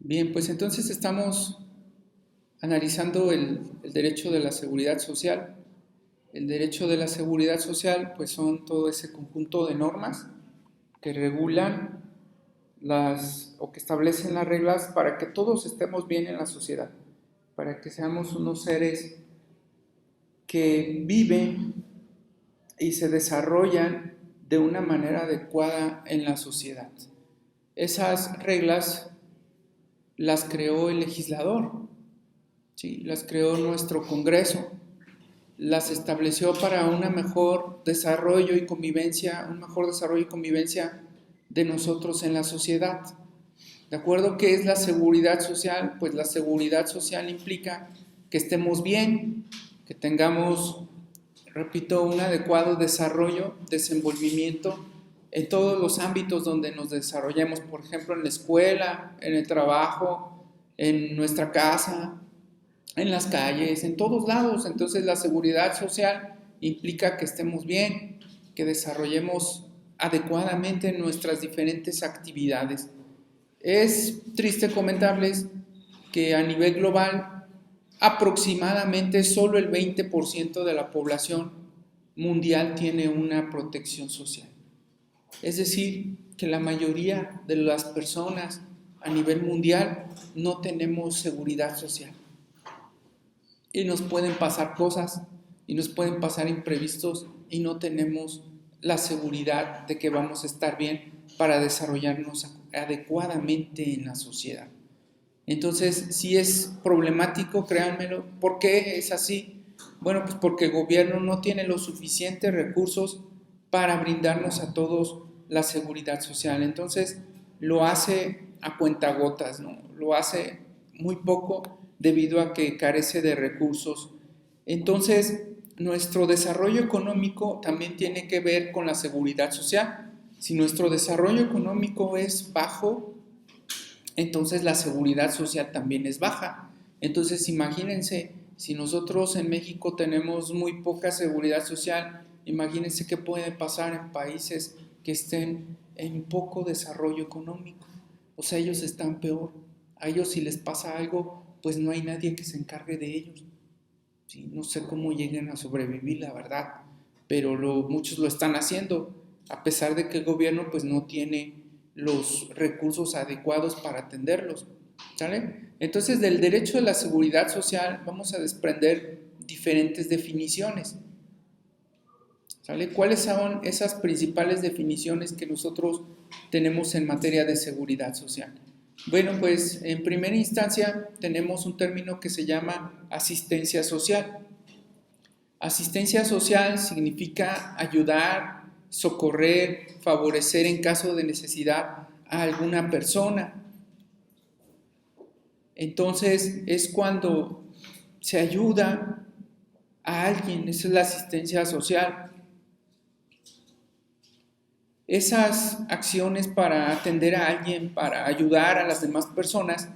Bien, pues entonces estamos analizando el derecho de la seguridad social. El derecho de la seguridad social, pues son todo ese conjunto de normas que regulan o que establecen las reglas para que todos estemos bien en la sociedad, para que seamos unos seres que viven y se desarrollan de una manera adecuada en la sociedad. Esas reglas las creó el legislador, ¿sí? Las creó nuestro Congreso, las estableció para un mejor desarrollo y convivencia de nosotros en la sociedad. ¿De acuerdo? ¿Qué es la seguridad social? Pues la seguridad social implica que estemos bien, que tengamos, repito, un adecuado desarrollo, desenvolvimiento en todos los ámbitos donde nos desarrollemos, por ejemplo, en la escuela, en el trabajo, en nuestra casa, en las calles, en todos lados. Entonces la seguridad social implica que estemos bien, que desarrollemos adecuadamente nuestras diferentes actividades. Es triste comentarles que a nivel global aproximadamente solo el 20% de la población mundial tiene una protección social. Es decir, que la mayoría de las personas a nivel mundial no tenemos seguridad social. Y nos pueden pasar cosas y nos pueden pasar imprevistos y no tenemos la seguridad de que vamos a estar bien para desarrollarnos adecuadamente en la sociedad. Entonces, sí es problemático, créanmelo. ¿Por qué es así? Bueno, pues porque el gobierno no tiene los suficientes recursos para brindarnos a todos la seguridad social. Entonces, lo hace a cuentagotas, ¿no? Lo hace muy poco debido a que carece de recursos. Entonces, nuestro desarrollo económico también tiene que ver con la seguridad social. Si nuestro desarrollo económico es bajo, entonces la seguridad social también es baja. Entonces imagínense, si nosotros en México tenemos muy poca seguridad social, imagínense qué puede pasar en países que estén en poco desarrollo económico. O sea, ellos están peor. A ellos si les pasa algo, pues no hay nadie que se encargue de ellos. ¿Sí? No sé cómo lleguen a sobrevivir, la verdad, pero muchos lo están haciendo, a pesar de que el gobierno pues no tiene los recursos adecuados para atenderlos, ¿sale? Entonces, del derecho de la seguridad social vamos a desprender diferentes definiciones, ¿sale? ¿Cuáles son esas principales definiciones que nosotros tenemos en materia de seguridad social? Bueno, pues en primera instancia tenemos un término que se llama asistencia social. Asistencia social significa ayudar, socorrer, favorecer en caso de necesidad a alguna persona. Entonces es cuando se ayuda a alguien, esa es la asistencia social. Esas acciones para atender a alguien, para ayudar a las demás personas,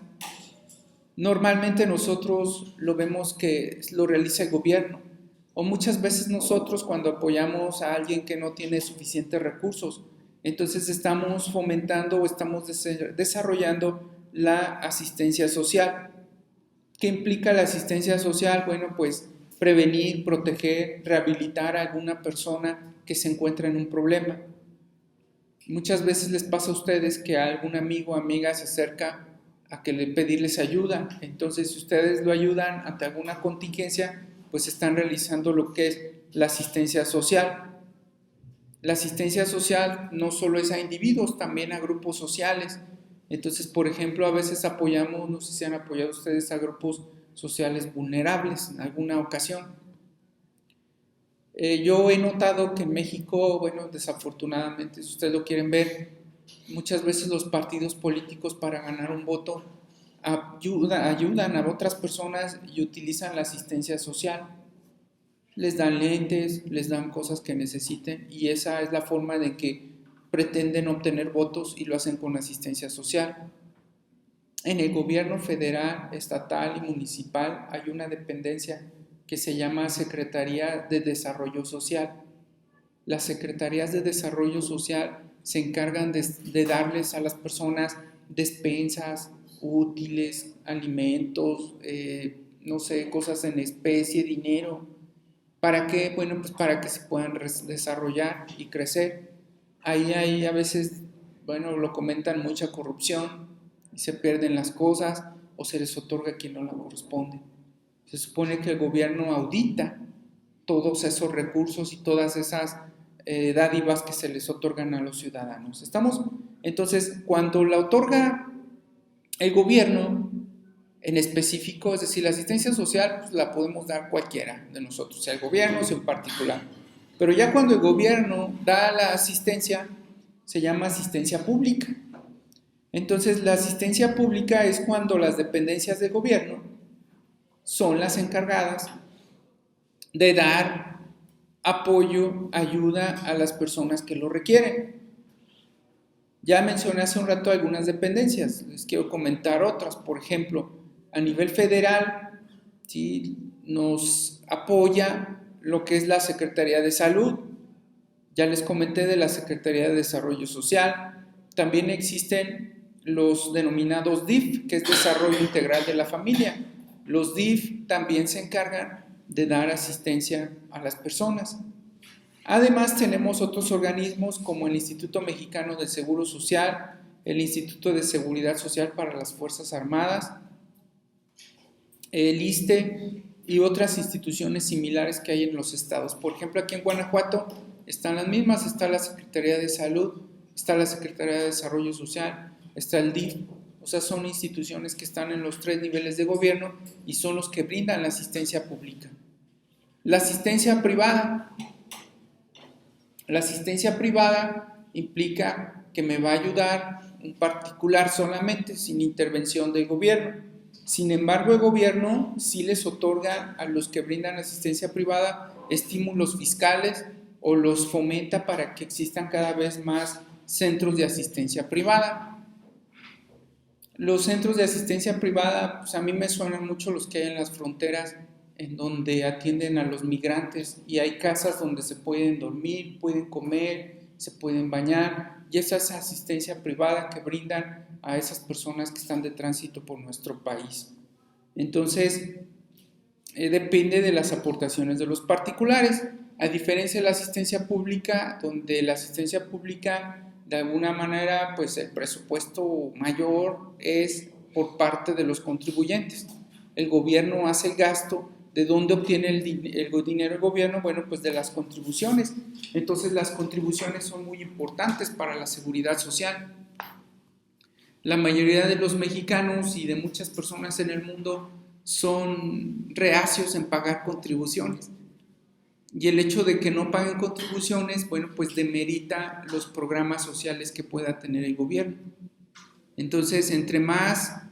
normalmente nosotros lo vemos que lo realiza el gobierno, o muchas veces nosotros cuando apoyamos a alguien que no tiene suficientes recursos, entonces estamos fomentando o estamos desarrollando la asistencia social. ¿Qué implica la asistencia social? Bueno, pues prevenir, proteger, rehabilitar a alguna persona que se encuentra en un problema. Muchas veces les pasa a ustedes que algún amigo o amiga se acerca a que le pedirles ayuda. Entonces, si ustedes lo ayudan ante alguna contingencia, pues están realizando lo que es la asistencia social. La asistencia social no solo es a individuos, también a grupos sociales. Entonces, por ejemplo, a veces apoyamos, no sé si han apoyado ustedes a grupos sociales vulnerables en alguna ocasión. Yo he notado que en México, bueno, desafortunadamente, si ustedes lo quieren ver, muchas veces los partidos políticos para ganar un voto ayudan a otras personas y utilizan la asistencia social. Les dan lentes, les dan cosas que necesiten y esa es la forma de que pretenden obtener votos y lo hacen con asistencia social. En el gobierno federal, estatal y municipal hay una dependencia que se llama Secretaría de Desarrollo Social. Las secretarías de desarrollo social se encargan de darles a las personas despensas, útiles, alimentos, no sé, cosas en especie, dinero. ¿Para qué? Bueno, pues para que se puedan desarrollar y crecer. Ahí hay a veces, bueno, lo comentan, mucha corrupción y se pierden las cosas o se les otorga a quien no la corresponde. Se supone que el gobierno audita todos esos recursos y todas esas dádivas que se les otorgan a los ciudadanos. Entonces, cuando la otorga el gobierno en específico, es decir, la asistencia social pues, la podemos dar cualquiera de nosotros, sea el gobierno, sea en particular. Pero ya cuando el gobierno da la asistencia, se llama asistencia pública. Entonces, la asistencia pública es cuando las dependencias del gobierno son las encargadas de dar apoyo, ayuda a las personas que lo requieren. Ya mencioné hace un rato algunas dependencias, les quiero comentar otras. Por ejemplo, a nivel federal, ¿sí?, nos apoya lo que es la Secretaría de Salud. Ya les comenté de la Secretaría de Desarrollo Social. También existen los denominados DIF, que es Desarrollo Integral de la Familia. Los DIF también se encargan de dar asistencia a las personas. Además, tenemos otros organismos como el Instituto Mexicano del Seguro Social, el Instituto de Seguridad Social para las Fuerzas Armadas, el ISSSTE y otras instituciones similares que hay en los estados. Por ejemplo, aquí en Guanajuato están las mismas, está la Secretaría de Salud, está la Secretaría de Desarrollo Social, está el DIF. O sea, son instituciones que están en los 3 niveles de gobierno y son los que brindan la asistencia pública. La asistencia privada. La asistencia privada implica que me va a ayudar un particular solamente, sin intervención del gobierno. Sin embargo, el gobierno sí les otorga a los que brindan asistencia privada estímulos fiscales o los fomenta para que existan cada vez más centros de asistencia privada. Los centros de asistencia privada, pues a mí me suenan mucho los que hay en las fronteras, en donde atienden a los migrantes y hay casas donde se pueden dormir, pueden comer, se pueden bañar, y esa es asistencia privada que brindan a esas personas que están de tránsito por nuestro país. Entonces, depende de las aportaciones de los particulares, a diferencia de la asistencia pública, donde la asistencia pública, de alguna manera, pues el presupuesto mayor es por parte de los contribuyentes. El gobierno hace el gasto. ¿De dónde obtiene el dinero el gobierno? Bueno, pues de las contribuciones. Entonces las contribuciones son muy importantes para la seguridad social. La mayoría de los mexicanos y de muchas personas en el mundo son reacios en pagar contribuciones. Y el hecho de que no paguen contribuciones, bueno, pues demerita los programas sociales que pueda tener el gobierno. Entonces, entre más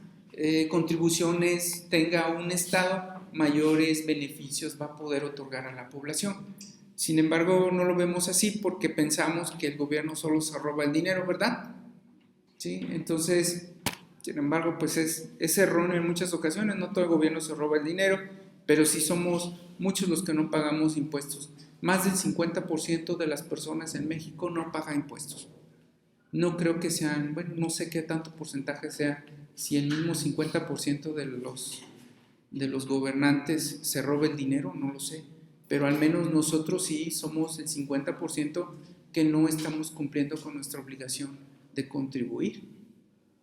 contribuciones tenga un Estado, mayores beneficios va a poder otorgar a la población. Sin embargo, no lo vemos así porque pensamos que el gobierno solo se roba el dinero, ¿verdad? ¿Sí? Entonces, sin embargo, pues es erróneo en muchas ocasiones. No todo el gobierno se roba el dinero, pero sí somos muchos los que no pagamos impuestos. Más del 50% de las personas en México no paga impuestos. No creo que sean, bueno, no sé qué tanto porcentaje sea, si el mismo 50% de los gobernantes se roba el dinero, no lo sé, pero al menos nosotros sí somos el 50% que no estamos cumpliendo con nuestra obligación de contribuir,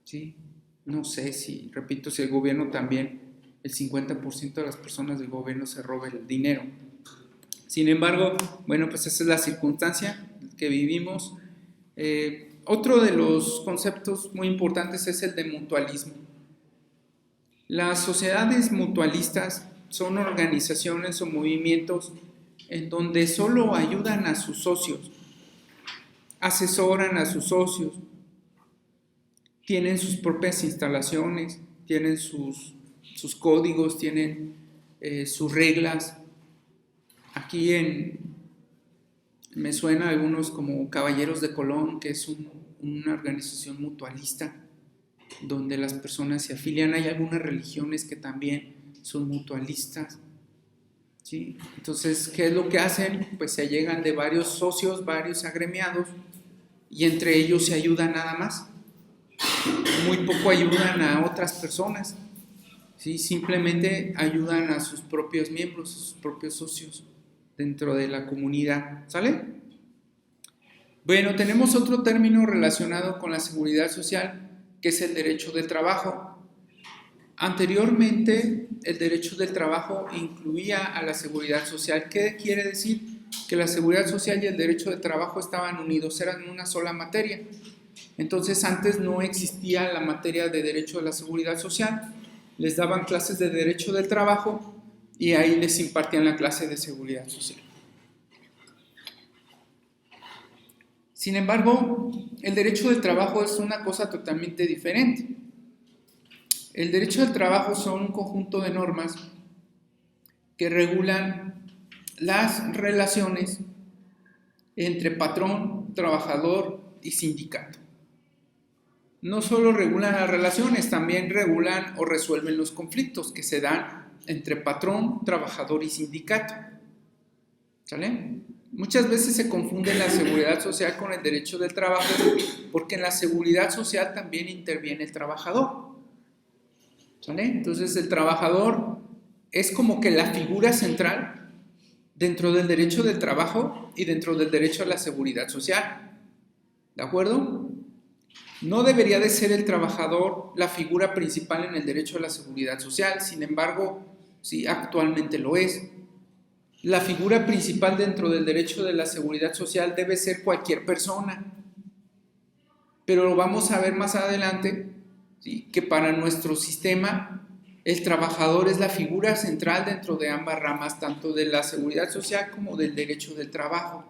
¿sí? No sé si, repito, si el gobierno también, el 50% de las personas del gobierno se roba el dinero. Sin embargo, bueno, pues esa es la circunstancia que vivimos. Otro de los conceptos muy importantes es el de mutualismo. Las sociedades mutualistas son organizaciones o movimientos en donde solo ayudan a sus socios, asesoran a sus socios, tienen sus propias instalaciones, tienen sus códigos, tienen sus reglas. Aquí me suena a algunos como Caballeros de Colón, que es una organización mutualista donde las personas se afilian. Hay algunas religiones que también son mutualistas, ¿sí? Entonces, ¿qué es lo que hacen? Pues se allegan de varios socios, varios agremiados, y entre ellos se ayudan nada más. muy poco ayudan a otras personas, ¿sí? Simplemente ayudan a sus propios miembros, a sus propios socios dentro de la comunidad, ¿sale? Bueno, tenemos otro término relacionado con la seguridad social, que es el derecho del trabajo. Anteriormente, el derecho del trabajo incluía a la seguridad social. ¿Qué quiere decir? Que la seguridad social y el derecho del trabajo estaban unidos, eran una sola materia. Entonces, antes no existía la materia de derecho de la seguridad social. Les daban clases de derecho del trabajo y ahí les impartían la clase de seguridad social. Sin embargo, el derecho del trabajo es una cosa totalmente diferente. El derecho del trabajo son un conjunto de normas que regulan las relaciones entre patrón, trabajador y sindicato. No solo regulan las relaciones, también regulan o resuelven los conflictos que se dan entre patrón, trabajador y sindicato. ¿Sale? Muchas veces se confunde la seguridad social con el derecho del trabajo, porque en la seguridad social también interviene el trabajador. ¿Sale? Entonces el trabajador es como que la figura central dentro del derecho del trabajo y dentro del derecho a la seguridad social. ¿De acuerdo? No debería de ser el trabajador la figura principal en el derecho a la seguridad social, sin embargo, sí, actualmente lo es. La figura principal dentro del derecho de la seguridad social debe ser cualquier persona, pero lo vamos a ver más adelante, ¿sí? Que para nuestro sistema el trabajador es la figura central dentro de ambas ramas, tanto de la seguridad social como del derecho del trabajo,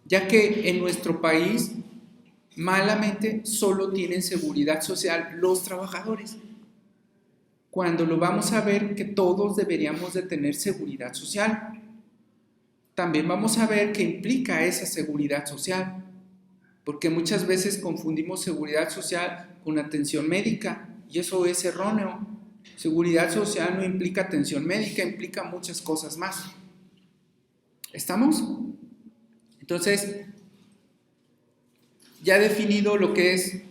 ya que en nuestro país malamente solo tienen seguridad social los trabajadores, cuando lo vamos a ver que todos deberíamos de tener seguridad social. También vamos a ver qué implica esa seguridad social, porque muchas veces confundimos seguridad social con atención médica y eso es erróneo. Seguridad social no implica atención médica, implica muchas cosas más. ¿Estamos? Entonces, ya definido lo que es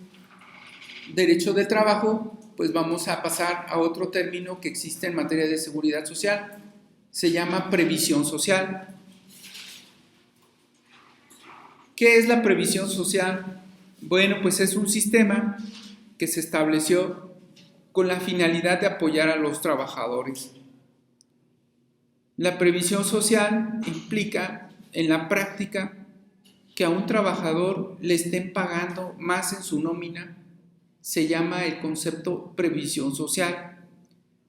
derecho del trabajo, pues vamos a pasar a otro término que existe en materia de seguridad social. Se llama previsión social. ¿Qué es la previsión social? Bueno, pues es un sistema que se estableció con la finalidad de apoyar a los trabajadores. La previsión social implica en la práctica que a un trabajador le estén pagando más en su nómina. Se llama el concepto previsión social.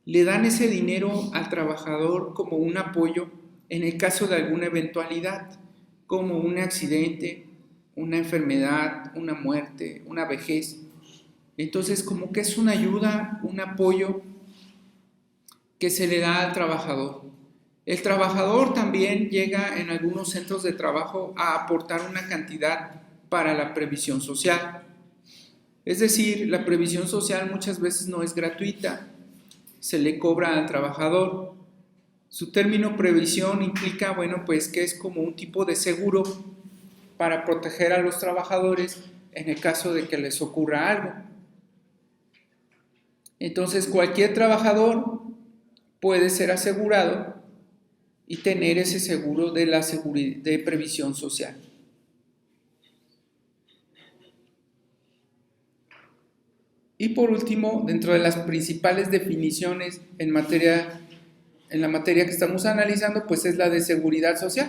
Le dan ese dinero al trabajador como un apoyo en el caso de alguna eventualidad, como un accidente, una enfermedad, una muerte, una vejez. Entonces, como que es una ayuda, un apoyo que se le da al trabajador. El trabajador también llega en algunos centros de trabajo a aportar una cantidad para la previsión social. Es decir, la previsión social muchas veces no es gratuita, se le cobra al trabajador. Su término previsión implica, bueno, pues que es como un tipo de seguro para proteger a los trabajadores en el caso de que les ocurra algo. Entonces, cualquier trabajador puede ser asegurado y tener ese seguro de previsión social. Y por último, dentro de las principales definiciones en la materia que estamos analizando, pues es la de seguridad social.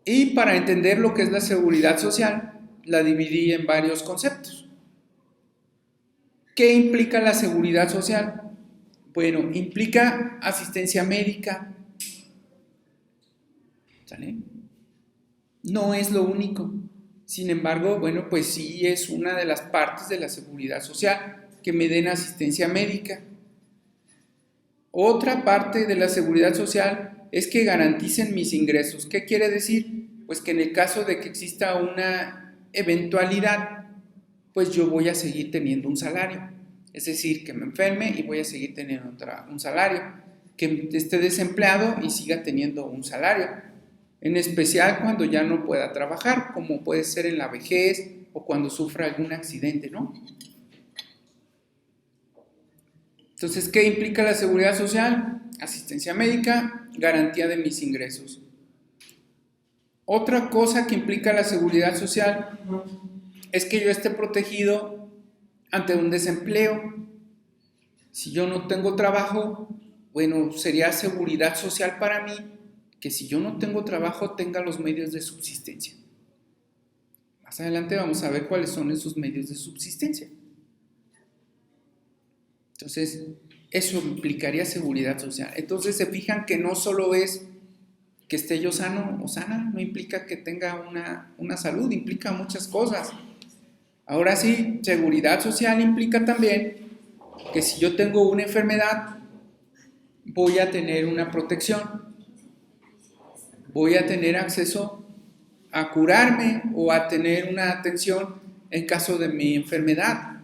Y para entender lo que es la seguridad social, la dividí en varios conceptos. ¿Qué implica la seguridad social? Bueno, implica asistencia médica. ¿Sale? No es lo único. Sin embargo, bueno, pues sí es una de las partes de la seguridad social, que me den asistencia médica. Otra parte de la seguridad social es que garanticen mis ingresos. ¿Qué quiere decir? Pues que en el caso de que exista una eventualidad, pues yo voy a seguir teniendo un salario. Es decir, que me enferme y voy a seguir teniendo un salario. Que esté desempleado y siga teniendo un salario. En especial cuando ya no pueda trabajar, como puede ser en la vejez o cuando sufra algún accidente, ¿no? Entonces, ¿qué implica la seguridad social? Asistencia médica, garantía de mis ingresos. Otra cosa que implica la seguridad social es que yo esté protegido ante un desempleo. Si yo no tengo trabajo, bueno, sería seguridad social para mí que si yo no tengo trabajo tenga los medios de subsistencia. Más adelante vamos a ver cuáles son esos medios de subsistencia. Entonces, eso implicaría seguridad social. Entonces, se fijan que no solo es que esté yo sano o sana, no implica que tenga una salud, implica muchas cosas. Ahora sí, seguridad social implica también que si yo tengo una enfermedad, voy a tener una protección, voy a tener acceso a curarme o a tener una atención en caso de mi enfermedad.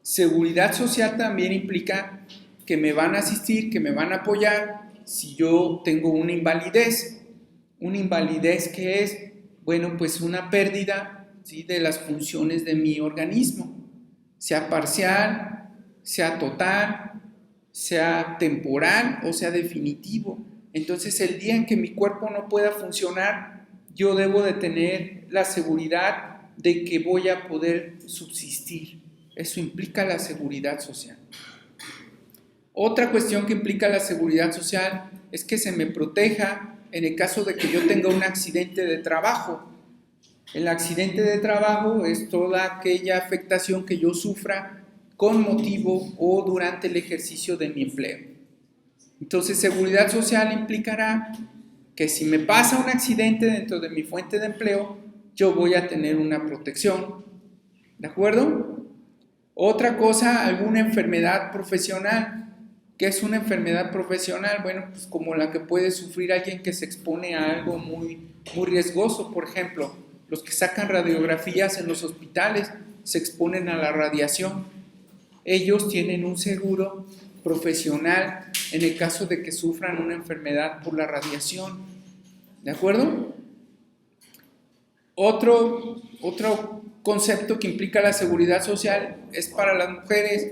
Seguridad social también implica que me van a asistir, que me van a apoyar si yo tengo una invalidez. Una invalidez que es, bueno, pues una pérdida, ¿sí?, de las funciones de mi organismo, sea parcial, sea total, sea temporal o sea definitivo. Entonces, el día en que mi cuerpo no pueda funcionar, yo debo de tener la seguridad de que voy a poder subsistir. Eso implica la seguridad social. Otra cuestión que implica la seguridad social es que se me proteja en el caso de que yo tenga un accidente de trabajo. El accidente de trabajo es toda aquella afectación que yo sufra con motivo o durante el ejercicio de mi empleo. Entonces, seguridad social implicará que si me pasa un accidente dentro de mi fuente de empleo, yo voy a tener una protección. ¿De acuerdo? Otra cosa, alguna enfermedad profesional. ¿Qué es una enfermedad profesional? Bueno, pues como la que puede sufrir alguien que se expone a algo muy riesgoso. Por ejemplo, los que sacan radiografías en los hospitales se exponen a la radiación. Ellos tienen un seguro profesional en el caso de que sufran una enfermedad por la radiación. ¿De acuerdo? Otro concepto que implica la seguridad social es para las mujeres,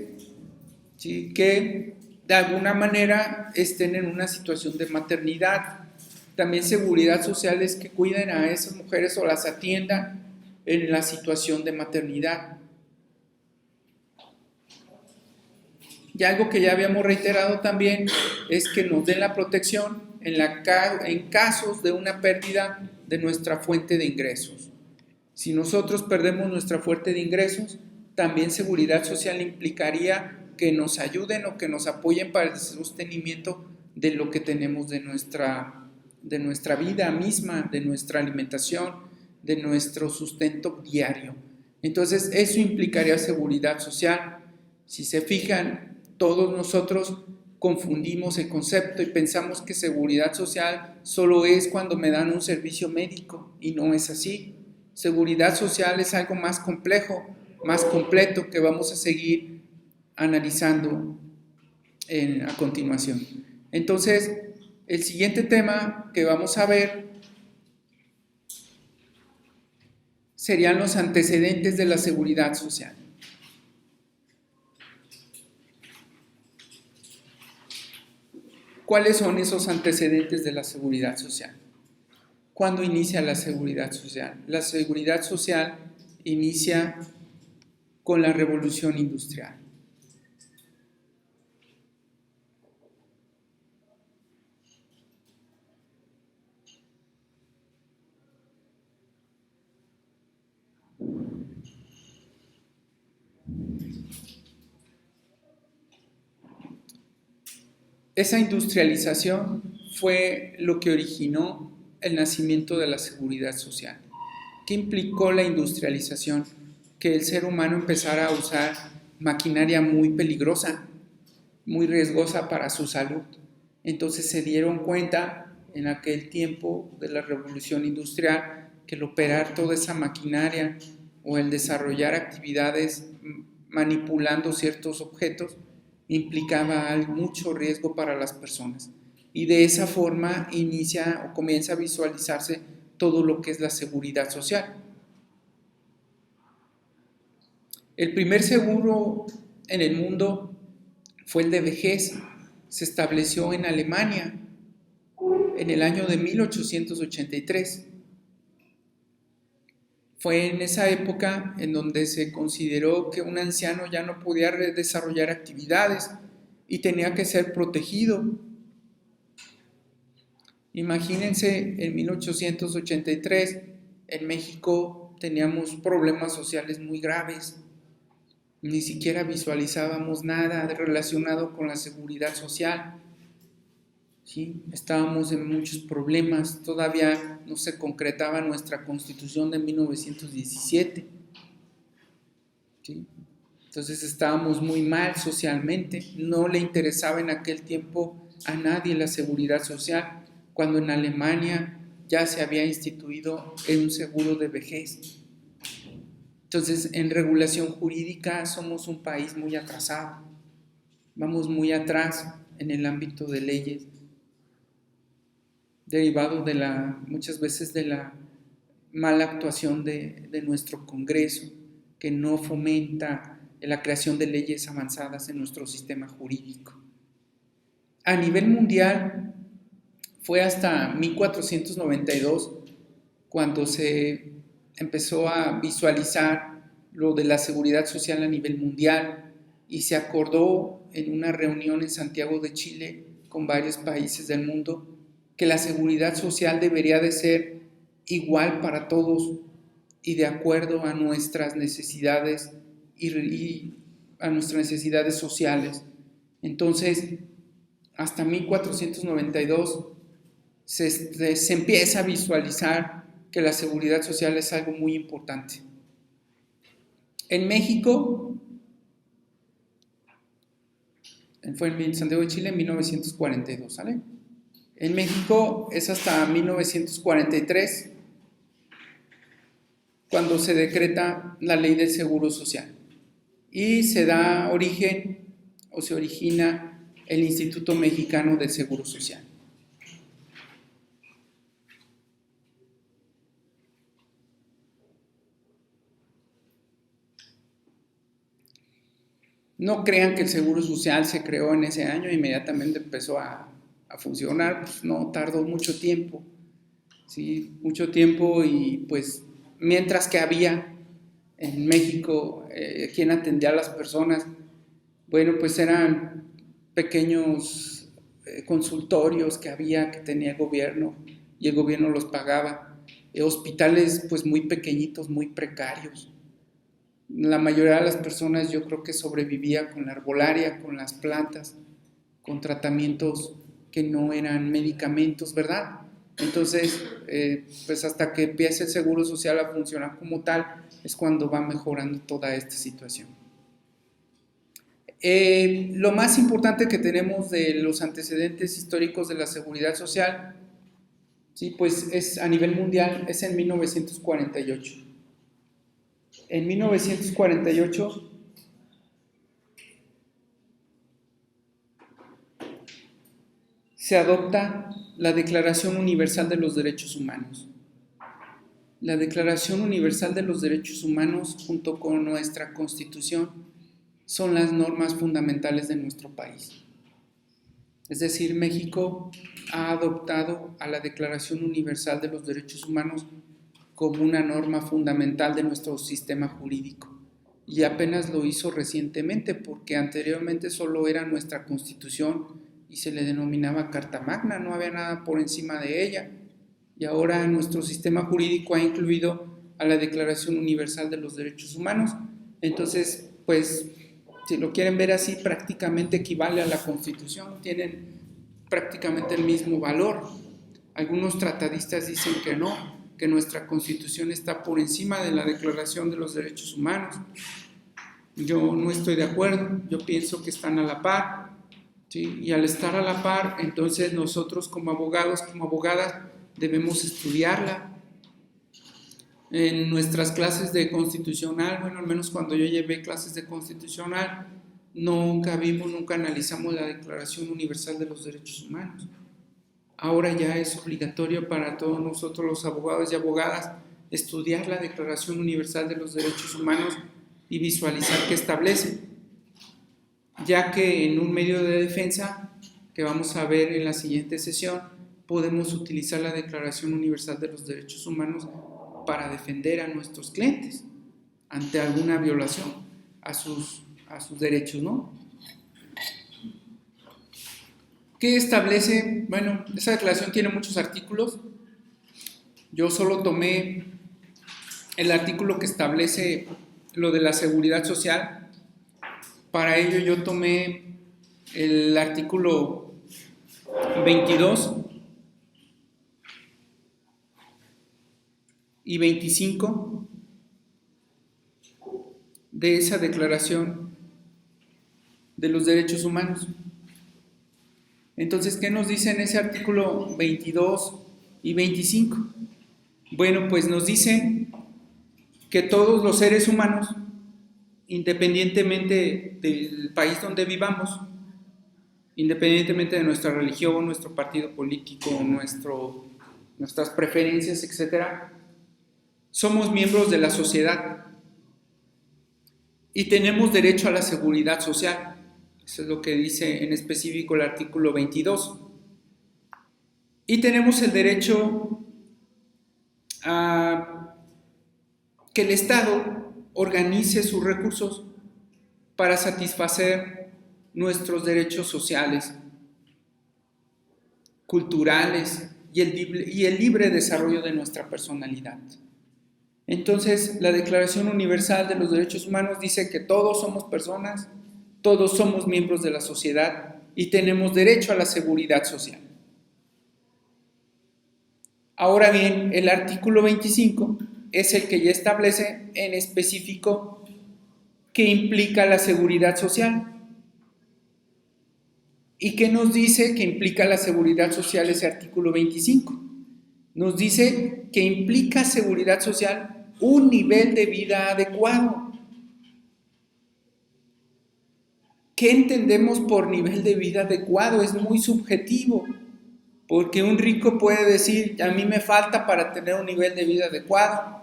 ¿sí?, que de alguna manera estén en una situación de maternidad. También seguridad social es que cuiden a esas mujeres o las atiendan en la situación de maternidad. Y algo que ya habíamos reiterado también es que nos den la protección en casos de una pérdida de nuestra fuente de ingresos. Si nosotros perdemos nuestra fuente de ingresos, también seguridad social implicaría que nos ayuden o que nos apoyen para el sostenimiento de lo que tenemos de nuestra vida misma, de nuestra alimentación, de nuestro sustento diario. Entonces, eso implicaría seguridad social. Si se fijan, todos nosotros confundimos el concepto y pensamos que seguridad social solo es cuando me dan un servicio médico, y no es así. Seguridad social es algo más complejo, más completo, que vamos a seguir analizando a continuación. Entonces, el siguiente tema que vamos a ver serían los antecedentes de la seguridad social. ¿Cuáles son esos antecedentes de la seguridad social? ¿Cuándo inicia la seguridad social? La seguridad social inicia con la revolución industrial. Esa industrialización fue lo que originó el nacimiento de la seguridad social. ¿Qué implicó la industrialización? Que el ser humano empezara a usar maquinaria muy peligrosa, muy riesgosa para su salud. Entonces se dieron cuenta en aquel tiempo de la revolución industrial que el operar toda esa maquinaria o el desarrollar actividades manipulando ciertos objetos implicaba mucho riesgo para las personas. Y de esa forma inicia o comienza a visualizarse todo lo que es la seguridad social. El primer seguro en el mundo fue el de vejez. Se estableció en Alemania en el año de 1883. Fue en esa época en donde se consideró que un anciano ya no podía desarrollar actividades y tenía que ser protegido. Imagínense, en 1883 en México teníamos problemas sociales muy graves. Ni siquiera visualizábamos nada relacionado con la seguridad social. ¿Sí? Estábamos en muchos problemas, todavía no se concretaba nuestra Constitución de 1917. ¿Sí? Entonces estábamos muy mal socialmente, no le interesaba en aquel tiempo a nadie la seguridad social, cuando en Alemania ya se había instituido un seguro de vejez. Entonces, en regulación jurídica somos un país muy atrasado, vamos muy atrás en el ámbito de leyes, derivado muchas veces de la mala actuación de nuestro Congreso, que no fomenta la creación de leyes avanzadas en nuestro sistema jurídico. A nivel mundial, fue hasta 1492 cuando se empezó a visualizar lo de la seguridad social a nivel mundial y se acordó en una reunión en Santiago de Chile con varios países del mundo que la seguridad social debería de ser igual para todos y de acuerdo a nuestras necesidades y a nuestras necesidades sociales. Entonces, hasta 1492 se empieza a visualizar que la seguridad social es algo muy importante. En México, fue en Santiago de Chile en 1942, ¿sale? En México es hasta 1943 cuando se decreta la ley del seguro social y se da origen o se origina el Instituto Mexicano del Seguro Social. No crean que el Seguro Social se creó en ese año e inmediatamente empezó a funcionar, pues no, tardó mucho tiempo, ¿sí? Mucho tiempo y pues mientras que había en México quien atendía a las personas, bueno, pues eran pequeños consultorios que tenía el gobierno y el gobierno los pagaba, hospitales pues muy pequeñitos, muy precarios. La mayoría de las personas yo creo que sobrevivía con la herbolaria, con las plantas, con tratamientos que no eran medicamentos, ¿verdad? Entonces, pues hasta que empiece el Seguro Social a funcionar como tal, es cuando va mejorando toda esta situación. Lo más importante que tenemos de los antecedentes históricos de la seguridad social, sí, pues es a nivel mundial, es en 1948. En 1948 se adopta la Declaración Universal de los Derechos Humanos. La Declaración Universal de los Derechos Humanos, junto con nuestra Constitución, son las normas fundamentales de nuestro país. Es decir, México ha adoptado a la Declaración Universal de los Derechos Humanos como una norma fundamental de nuestro sistema jurídico. Y apenas lo hizo recientemente, porque anteriormente solo era nuestra Constitución y se le denominaba Carta Magna, no había nada por encima de ella. Y ahora nuestro sistema jurídico ha incluido a la Declaración Universal de los Derechos Humanos. Entonces, pues, si lo quieren ver así, prácticamente equivale a la Constitución, tienen prácticamente el mismo valor. Algunos tratadistas dicen que no, que nuestra Constitución está por encima de la Declaración de los Derechos Humanos. Yo no estoy de acuerdo, yo pienso que están a la par, ¿sí? Y al estar a la par, entonces nosotros como abogados, como abogadas, debemos estudiarla. En nuestras clases de constitucional, bueno, al menos cuando yo llevé clases de constitucional, nunca analizamos la Declaración Universal de los Derechos Humanos. Ahora ya es obligatorio para todos nosotros los abogados y abogadas estudiar la Declaración Universal de los Derechos Humanos y visualizar qué establece, ya que en un medio de defensa, que vamos a ver en la siguiente sesión, podemos utilizar la Declaración Universal de los Derechos Humanos para defender a nuestros clientes ante alguna violación a sus derechos, ¿no? ¿Qué establece? Bueno, esa declaración tiene muchos artículos. Yo solo tomé el artículo que establece lo de la seguridad social. Para ello yo tomé el artículo 22 y 25 de esa Declaración de los Derechos Humanos. Entonces, ¿qué nos dice en ese artículo 22 y 25? Bueno, pues nos dice que todos los seres humanos, independientemente del país donde vivamos, independientemente de nuestra religión, nuestro partido político, nuestras preferencias, etc., somos miembros de la sociedad y tenemos derecho a la seguridad social. Eso es lo que dice en específico el artículo 22. Y tenemos el derecho a que el Estado organice sus recursos para satisfacer nuestros derechos sociales, culturales y el libre desarrollo de nuestra personalidad. Entonces, la Declaración Universal de los Derechos Humanos dice que todos somos personas, todos somos miembros de la sociedad y tenemos derecho a la seguridad social. Ahora bien, el artículo 25 es el que ya establece en específico qué implica la seguridad social. ¿Y qué nos dice que implica la seguridad social ese artículo 25? Nos dice que implica seguridad social un nivel de vida adecuado. ¿Qué entendemos por nivel de vida adecuado? Es muy subjetivo, porque un rico puede decir, a mí me falta para tener un nivel de vida adecuado.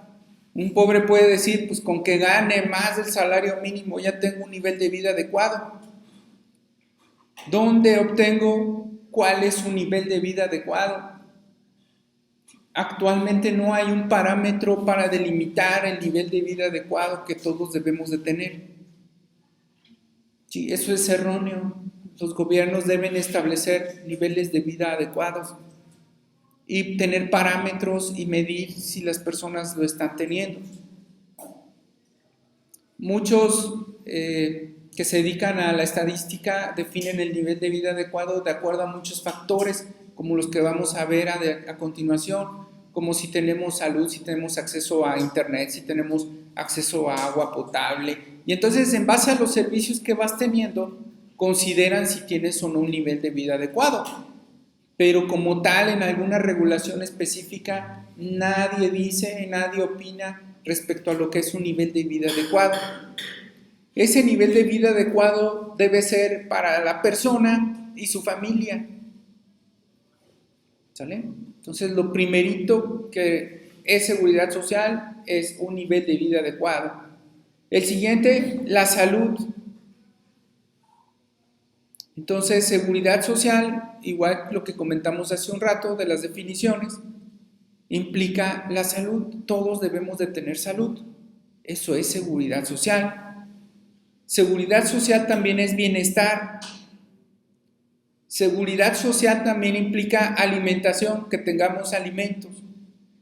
Un pobre puede decir, pues con que gane más del salario mínimo ya tengo un nivel de vida adecuado. ¿Dónde obtengo cuál es un nivel de vida adecuado? Actualmente no hay un parámetro para delimitar el nivel de vida adecuado que todos debemos de tener. Sí, eso es erróneo. Los gobiernos deben establecer niveles de vida adecuados y tener parámetros y medir si las personas lo están teniendo. Muchos que se dedican a la estadística definen el nivel de vida adecuado de acuerdo a muchos factores, como los que vamos a ver a continuación, como si tenemos salud, si tenemos acceso a internet, si tenemos acceso a agua potable. Y entonces, en base a los servicios que vas teniendo, consideran si tienes o no un nivel de vida adecuado. Pero como tal, en alguna regulación específica, nadie dice, nadie opina respecto a lo que es un nivel de vida adecuado. Ese nivel de vida adecuado debe ser para la persona y su familia. ¿Sale? Entonces, lo primerito que es seguridad social es un nivel de vida adecuado. El siguiente, la salud. Entonces, seguridad social, igual lo que comentamos hace un rato de las definiciones, implica la salud. Todos debemos de tener salud. Eso es seguridad social. Seguridad social también es bienestar. Seguridad social también implica alimentación, que tengamos alimentos.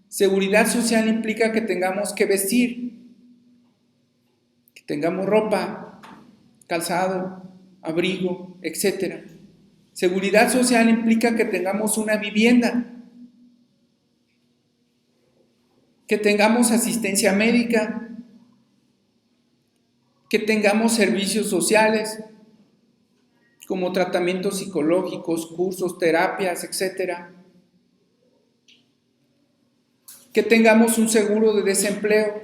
Seguridad social implica que tengamos que vestir, que tengamos ropa, calzado, abrigo, etc. Seguridad social implica que tengamos una vivienda, que tengamos asistencia médica, que tengamos servicios sociales, como tratamientos psicológicos, cursos, terapias, etc. Que tengamos un seguro de desempleo.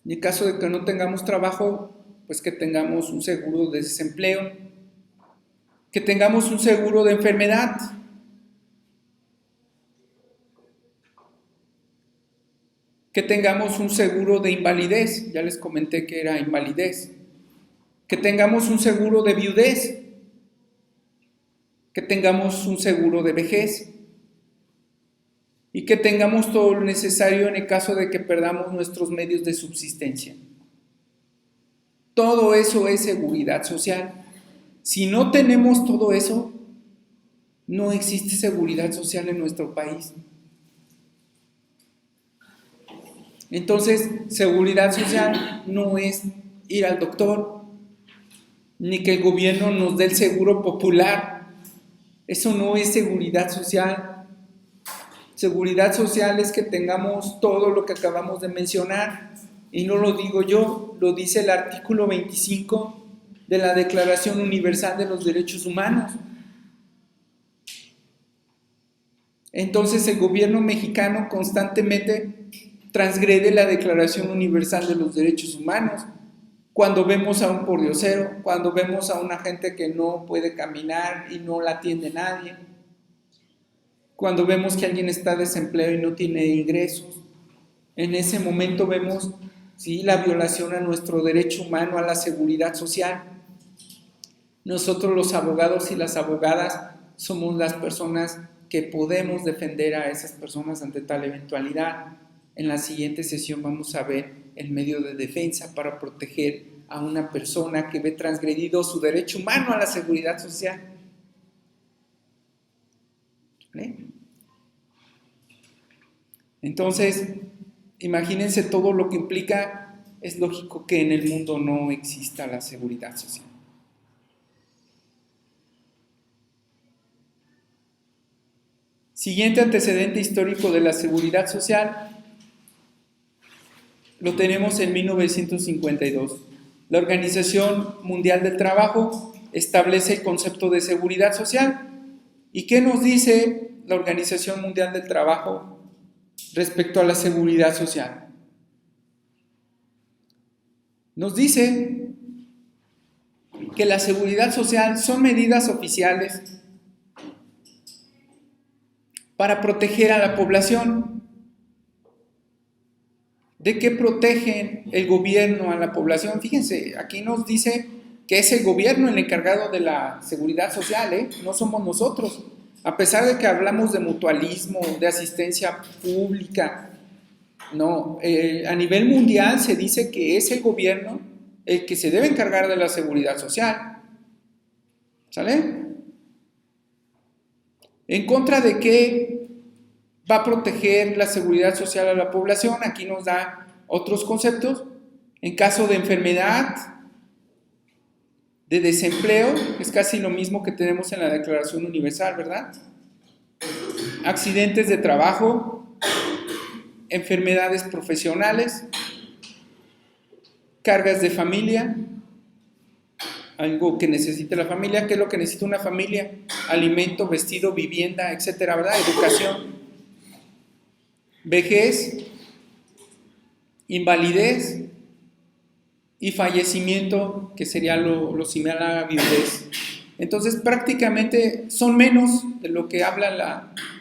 En el caso de que no tengamos trabajo, pues que tengamos un seguro de desempleo. Que tengamos un seguro de enfermedad. que tengamos un seguro de invalidez, ya les comenté que era invalidez, que tengamos un seguro de viudez, que tengamos un seguro de vejez y que tengamos todo lo necesario en el caso de que perdamos nuestros medios de subsistencia. Todo eso es seguridad social. Si no tenemos todo eso, no existe seguridad social en nuestro país. Entonces, seguridad social no es ir al doctor, ni que el gobierno nos dé el seguro popular. Eso no es seguridad social. Seguridad social es que tengamos todo lo que acabamos de mencionar. Y no lo digo yo, lo dice el artículo 25 de la Declaración Universal de los Derechos Humanos. Entonces el gobierno mexicano constantemente transgrede la Declaración Universal de los Derechos Humanos. Cuando vemos a un pordiosero, cuando vemos a una gente que no puede caminar y no la atiende nadie, cuando vemos que alguien está desempleado y no tiene ingresos, en ese momento vemos la violación a nuestro derecho humano, a la seguridad social. Nosotros los abogados y las abogadas somos las personas que podemos defender a esas personas ante tal eventualidad. En la siguiente sesión vamos a ver el medio de defensa para proteger a una persona que ve transgredido su derecho humano a la seguridad social. ¿Vale? Entonces, imagínense todo lo que implica. Es lógico que en el mundo no exista la seguridad social. Siguiente antecedente histórico de la seguridad social lo tenemos en 1952. La Organización Mundial del Trabajo establece el concepto de seguridad social. ¿Y qué nos dice la Organización Mundial del Trabajo respecto a la seguridad social? Nos dice que la seguridad social son medidas oficiales para proteger a la población. ¿De qué protegen el gobierno a la población? Fíjense, aquí nos dice que es el gobierno el encargado de la seguridad social, no somos nosotros. A pesar de que hablamos de mutualismo, de asistencia pública, no, a nivel mundial se dice que es el gobierno el que se debe encargar de la seguridad social. ¿Sale? ¿En contra de qué va a proteger la seguridad social a la población? Aquí nos da otros conceptos. En caso de enfermedad, de desempleo, es casi lo mismo que tenemos en la Declaración Universal, ¿verdad? Accidentes de trabajo, enfermedades profesionales, cargas de familia, algo que necesite la familia. ¿Qué es lo que necesita una familia? Alimento, vestido, vivienda, etcétera, ¿verdad? Educación. Vejez, invalidez y fallecimiento, que sería lo similar a la viudez. Entonces, prácticamente son menos de lo que habla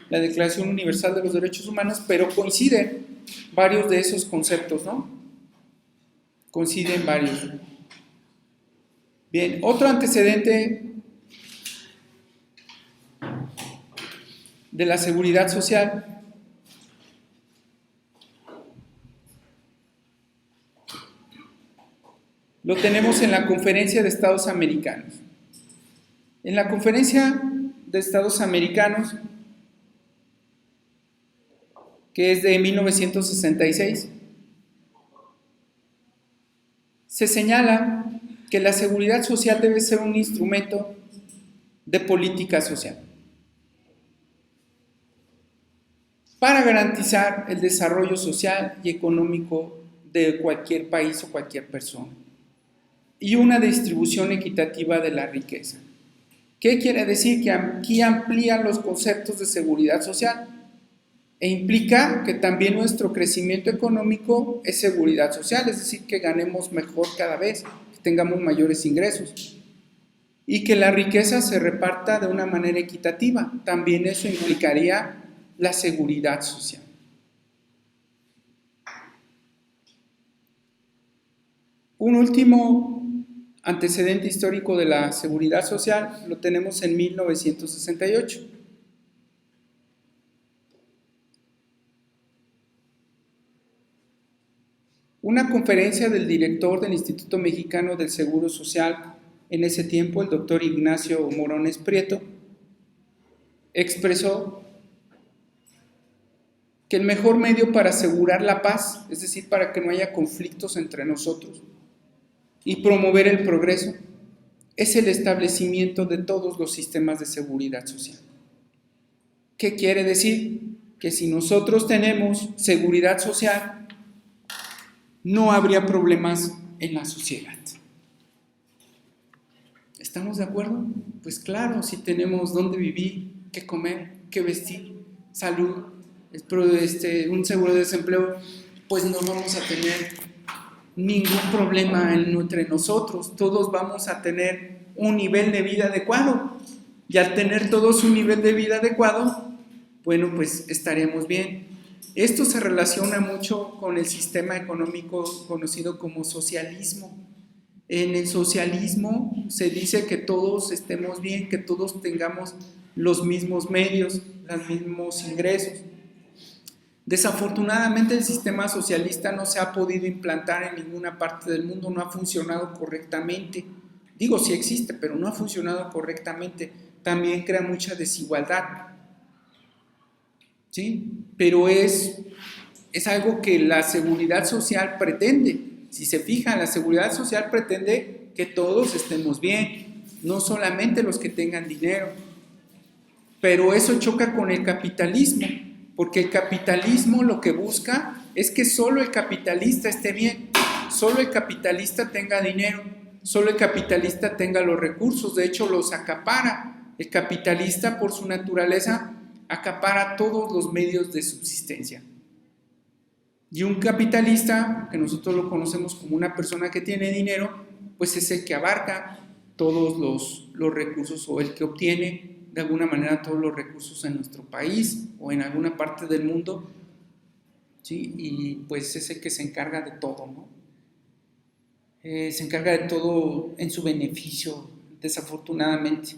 la Declaración Universal de los Derechos Humanos, pero coinciden varios de esos conceptos, ¿no? Coinciden varios. Bien, otro antecedente de la seguridad social lo tenemos en la Conferencia de Estados Americanos. En la Conferencia de Estados Americanos, que es de 1966, se señala que la seguridad social debe ser un instrumento de política social para garantizar el desarrollo social y económico de cualquier país o cualquier persona y una distribución equitativa de la riqueza. ¿Qué quiere decir? Que aquí amplían los conceptos de seguridad social e implica que también nuestro crecimiento económico es seguridad social, es decir, que ganemos mejor cada vez, que tengamos mayores ingresos y que la riqueza se reparta de una manera equitativa. También eso implicaría la seguridad social. Un último antecedente histórico de la seguridad social lo tenemos en 1968. Una conferencia del director del Instituto Mexicano del Seguro Social, en ese tiempo el doctor Ignacio Morones Prieto, expresó que el mejor medio para asegurar la paz, es decir, para que no haya conflictos entre nosotros y promover el progreso, es el establecimiento de todos los sistemas de seguridad social. ¿Qué quiere decir? Que si nosotros tenemos seguridad social, no habría problemas en la sociedad. ¿Estamos de acuerdo? Pues claro, si tenemos dónde vivir, qué comer, qué vestir, salud, un seguro de desempleo, pues no vamos a tener ningún problema entre nosotros. Todos vamos a tener un nivel de vida adecuado. Y al tener todos un nivel de vida adecuado, bueno, pues estaremos bien. Esto se relaciona mucho con el sistema económico conocido como socialismo. En el socialismo se dice que todos estemos bien, que todos tengamos los mismos medios, los mismos ingresos. Desafortunadamente el sistema socialista no se ha podido implantar en ninguna parte del mundo, no ha funcionado correctamente. Digo, sí existe, pero no ha funcionado correctamente. También crea mucha desigualdad. ¿Sí? Pero es algo que la seguridad social pretende. Si se fijan, la seguridad social pretende que todos estemos bien, no solamente los que tengan dinero. Pero eso choca con el capitalismo, porque el capitalismo lo que busca es que solo el capitalista esté bien, solo el capitalista tenga dinero, solo el capitalista tenga los recursos, de hecho los acapara. El capitalista, por su naturaleza, acapara todos los medios de subsistencia. Y un capitalista, que nosotros lo conocemos como una persona que tiene dinero, pues es el que abarca todos los recursos, o el que obtiene de alguna manera todos los recursos en nuestro país o en alguna parte del mundo, ¿sí? Y pues es el que se encarga de todo, ¿no? Se encarga de todo en su beneficio, desafortunadamente.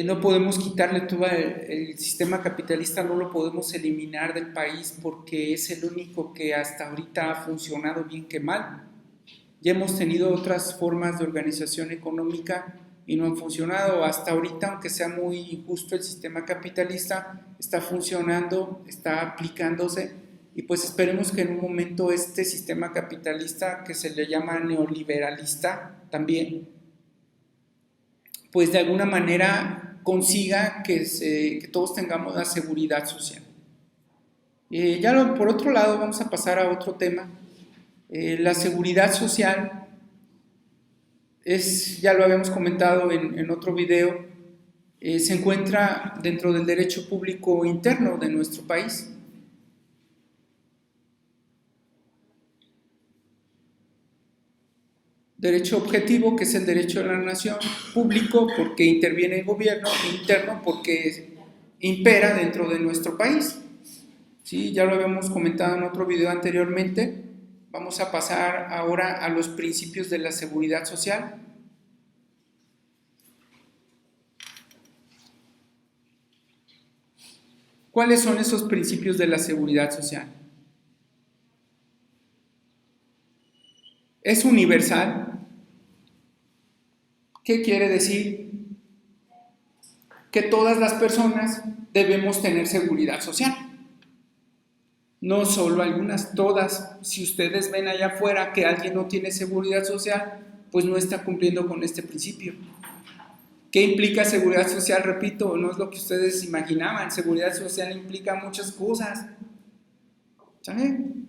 No podemos quitarle todo el sistema capitalista, no lo podemos eliminar del país porque es el único que hasta ahorita ha funcionado bien que mal. Ya hemos tenido otras formas de organización económica y no han funcionado. Hasta ahorita, aunque sea muy injusto, el sistema capitalista está funcionando, está aplicándose, y pues esperemos que en un momento este sistema capitalista, que se le llama neoliberalista también, pues de alguna manera consiga que todos tengamos la seguridad social. Por otro lado, vamos a pasar a otro tema. La seguridad social ya lo habíamos comentado en otro video, se encuentra dentro del derecho público interno de nuestro país. Derecho objetivo, que es el derecho de la nación; público, porque interviene el gobierno; interno, porque impera dentro de nuestro país. ¿Sí? Ya lo habíamos comentado en otro video anteriormente. Vamos a pasar ahora a los principios de la seguridad social. ¿Cuáles son esos principios de la seguridad social? Es universal. ¿Qué quiere decir? Que todas las personas debemos tener seguridad social. No solo algunas, todas. Si ustedes ven allá afuera que alguien no tiene seguridad social, pues no está cumpliendo con este principio. ¿Qué implica seguridad social? Repito, no es lo que ustedes imaginaban. Seguridad social implica muchas cosas. ¿Saben?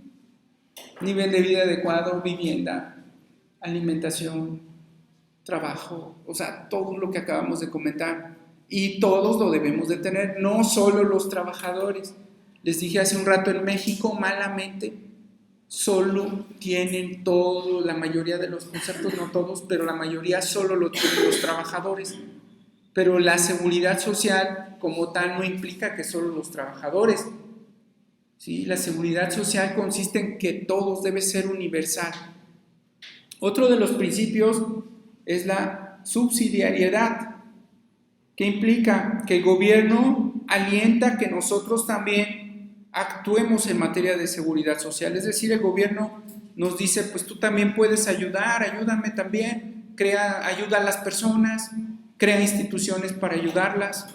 Nivel de vida adecuado, vivienda, alimentación, trabajo, o sea, todo lo que acabamos de comentar. Y todos lo debemos de tener, no solo los trabajadores. Les dije hace un rato, en México, malamente, solo tienen todo, la mayoría de los conceptos, no todos, pero la mayoría solo lo tienen los trabajadores. Pero la seguridad social como tal no implica que solo los trabajadores. ¿Sí? La seguridad social consiste en que todos debe ser universal. Otro de los principios es la subsidiariedad, que implica que el gobierno alienta que nosotros también actuemos en materia de seguridad social. Es decir, el gobierno nos dice, pues tú también puedes ayudar, ayúdame también, ayuda a las personas, crea instituciones para ayudarlas.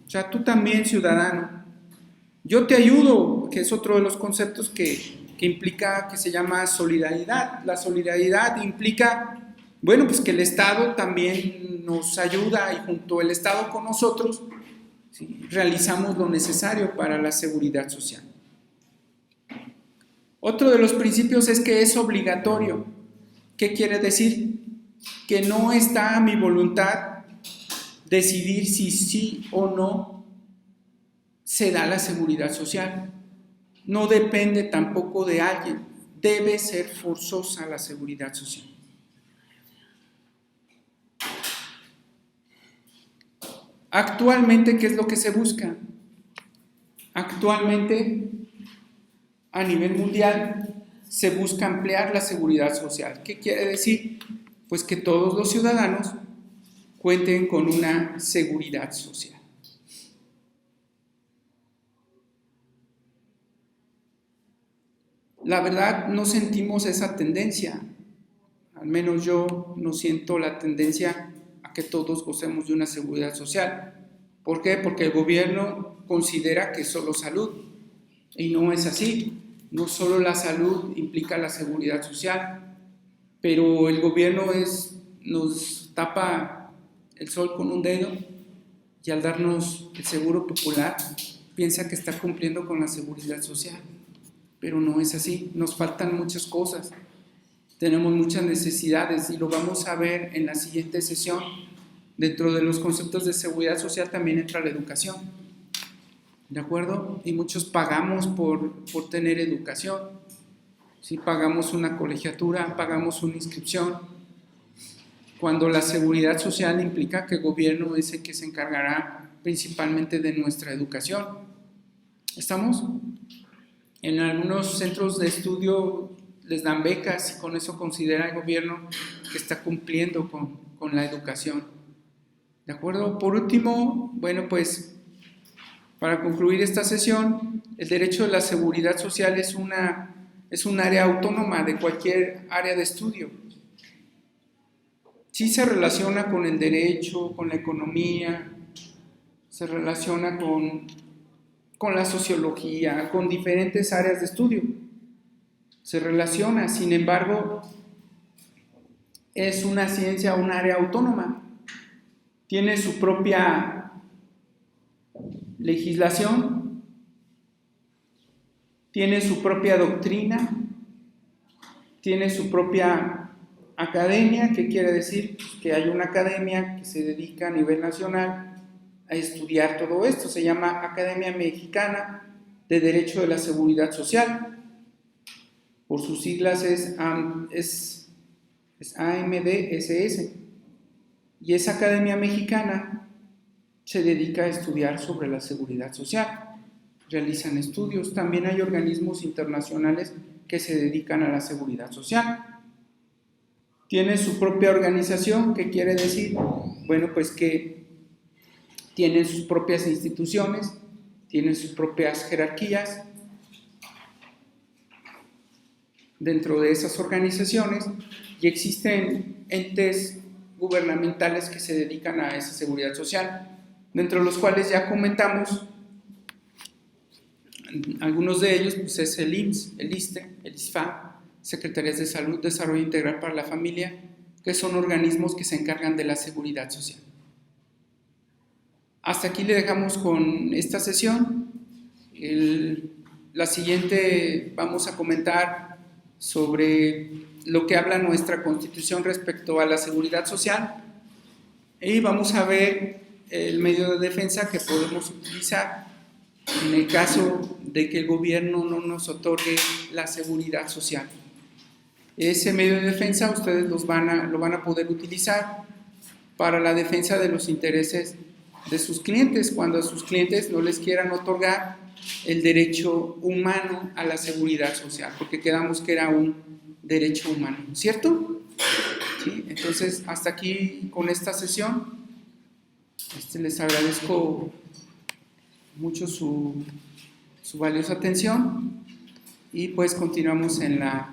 O sea, tú también, ciudadano, yo te ayudo, que es otro de los conceptos que implica, que se llama solidaridad. La solidaridad implica, bueno, pues que el Estado también nos ayuda y junto al Estado con nosotros, ¿sí?, realizamos lo necesario para la seguridad social. Otro de los principios es que es obligatorio. ¿Qué quiere decir? Que no está a mi voluntad decidir si sí o no se da la seguridad social. No depende tampoco de alguien. Debe ser forzosa la seguridad social. Actualmente, ¿qué es lo que se busca? Actualmente, a nivel mundial, se busca ampliar la seguridad social. ¿Qué quiere decir? Pues que todos los ciudadanos cuenten con una seguridad social. La verdad, no sentimos esa tendencia. Al menos yo no siento la tendencia a que todos gocemos de una seguridad social. ¿Por qué? Porque el gobierno considera que es solo salud. Y no es así. No solo la salud implica la seguridad social, pero el gobierno nos tapa el sol con un dedo y al darnos el seguro popular piensa que está cumpliendo con la seguridad social. Pero no es así. Nos faltan muchas cosas. Tenemos muchas necesidades y lo vamos a ver en la siguiente sesión. Dentro de los conceptos de seguridad social también entra la educación. ¿De acuerdo? Y muchos pagamos por tener educación. Si pagamos una colegiatura, pagamos una inscripción, cuando la seguridad social implica que el gobierno es el que se encargará principalmente de nuestra educación. ¿Estamos? En algunos centros de estudio les dan becas y con eso considera el gobierno que está cumpliendo con la educación. ¿De acuerdo? Por último, bueno, pues para concluir esta sesión, el derecho de la seguridad social es un área autónoma de cualquier área de estudio. Sí se relaciona con el derecho, con la economía, se relaciona con la sociología, con diferentes áreas de estudio. Se relaciona, sin embargo, es una ciencia, un área autónoma. Tiene su propia legislación, tiene su propia doctrina, tiene su propia academia, que quiere decir que hay una academia que se dedica a nivel nacional a estudiar todo esto. Se llama Academia Mexicana de Derecho de la Seguridad Social. Por sus siglas es AMDSS. Y esa Academia Mexicana se dedica a estudiar sobre la seguridad social. Realizan estudios. También hay organismos internacionales que se dedican a la seguridad social. Tiene su propia organización, ¿qué quiere decir? Bueno, pues que tienen sus propias instituciones, tienen sus propias jerarquías. Dentro de esas organizaciones y existen entes gubernamentales que se dedican a esa seguridad social, dentro de los cuales ya comentamos. Algunos de ellos pues es el IMSS, el ISSSTE, el ISFA, Secretarías de Salud, Desarrollo Integral para la Familia, que son organismos que se encargan de la seguridad social. Hasta aquí le dejamos con esta sesión. La siguiente vamos a comentar sobre lo que habla nuestra Constitución respecto a la seguridad social y vamos a ver el medio de defensa que podemos utilizar en el caso de que el gobierno no nos otorgue la seguridad social. Ese medio de defensa ustedes lo van a poder utilizar para la defensa de los intereses de sus clientes, cuando a sus clientes no les quieran otorgar el derecho humano a la seguridad social, porque quedamos que era un derecho humano, ¿cierto? ¿Sí? Entonces, hasta aquí con esta sesión. Les agradezco mucho su valiosa atención y pues continuamos en la